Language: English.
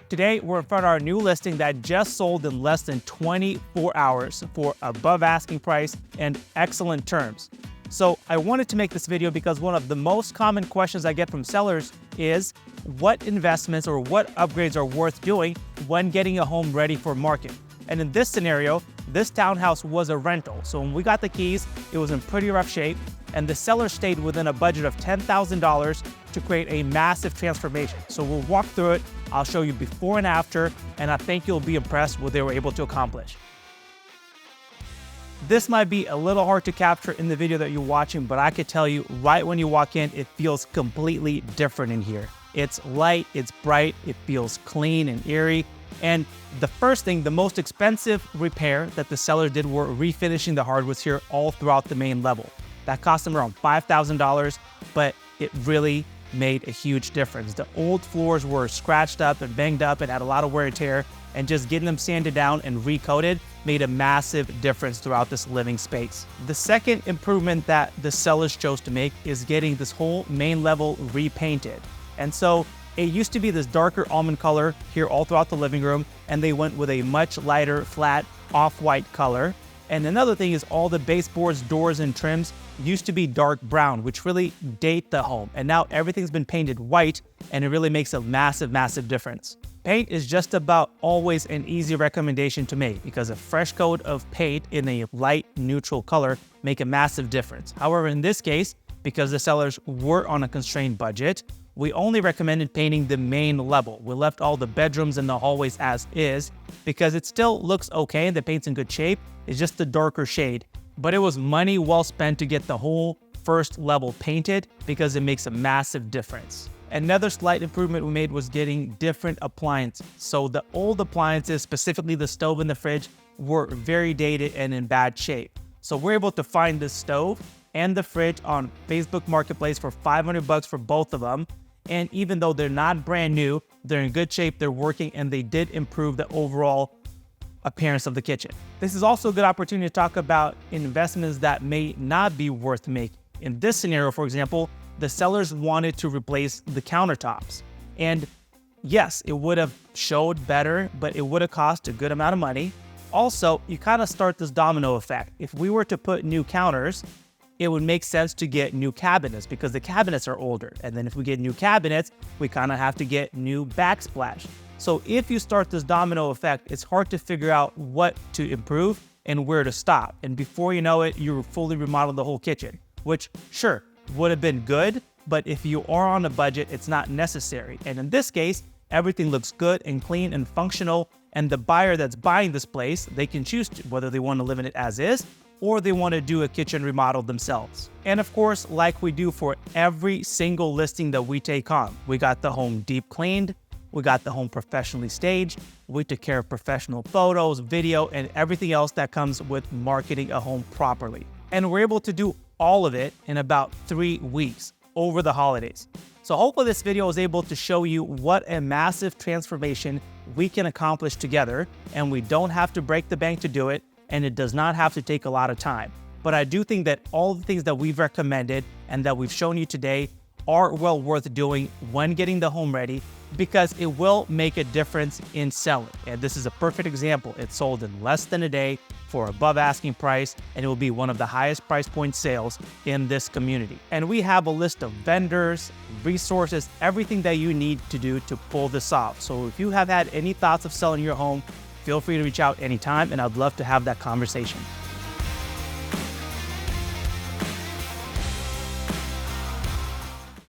Today, we're in front of our new listing that just sold in less than 24 hours for above asking price and excellent terms. So I wanted to make this video because one of the most common questions I get from sellers is what investments or what upgrades are worth doing when getting a home ready for market. And in this scenario, this townhouse was a rental. So when we got the keys, it was in pretty rough shape, and the seller stayed within a budget of $10,000 to create a massive transformation. So we'll walk through it. I'll show you before and after, and I think you'll be impressed with what they were able to accomplish. This might be a little hard to capture in the video that you're watching, but I could tell you right when you walk in, it feels completely different in here. It's light, it's bright, it feels clean and airy. And the first thing, the most expensive repair that the seller did were refinishing the hardwoods here all throughout the main level. That cost them around $5,000, but it really made a huge difference. The old floors were scratched up and banged up and had a lot of wear and tear, and just getting them sanded down and recoated made a massive difference throughout this living space. The second improvement that the sellers chose to make is getting this whole main level repainted. And so it used to be this darker almond color here all throughout the living room, and they went with a much lighter, flat, off-white color. And another thing is all the baseboards, doors, and trims used to be dark brown, which really date the home. And now everything's been painted white, and it really makes a massive, massive difference. Paint is just about always an easy recommendation to make because a fresh coat of paint in a light, neutral color make a massive difference. However, in this case, because the sellers were on a constrained budget, we only recommended painting the main level. We left all the bedrooms and the hallways as is because it still looks okay and the paint's in good shape. It's just the darker shade. But it was money well spent to get the whole first level painted because it makes a massive difference. Another slight improvement we made was getting different appliances. So the old appliances, specifically the stove and the fridge, were very dated and in bad shape. So we're able to find the stove and the fridge on Facebook Marketplace for $500 for both of them. And even though they're not brand new, they're in good shape, they're working, and they did improve the overall appearance of the kitchen. This is also a good opportunity to talk about investments that may not be worth making. In this scenario, for example, the sellers wanted to replace the countertops. And yes, it would have showed better, but it would have cost a good amount of money. Also, you kind of start this domino effect. If we were to put new counters, it would make sense to get new cabinets because the cabinets are older. And then if we get new cabinets, we kind of have to get new backsplash. So if you start this domino effect, it's hard to figure out what to improve and where to stop. And before you know it, you fully remodeled the whole kitchen, which sure, would have been good, but if you are on a budget, it's not necessary. And in this case, everything looks good and clean and functional. And the buyer that's buying this place, they can choose whether they want to live in it as is, or they want to do a kitchen remodel themselves. And of course, like we do for every single listing that we take on, we got the home deep cleaned, we got the home professionally staged, we took care of professional photos, video, and everything else that comes with marketing a home properly. And we're able to do all of it in about 3 weeks over the holidays. So hopefully this video is able to show you what a massive transformation we can accomplish together, and we don't have to break the bank to do it, and it does not have to take a lot of time. But I do think that all the things that we've recommended and that we've shown you today are well worth doing when getting the home ready because it will make a difference in selling. And this is a perfect example. It sold in less than a day for above asking price, and it will be one of the highest price point sales in this community. And we have a list of vendors, resources, everything that you need to do to pull this off. So if you have had any thoughts of selling your home, feel free to reach out anytime, and I'd love to have that conversation.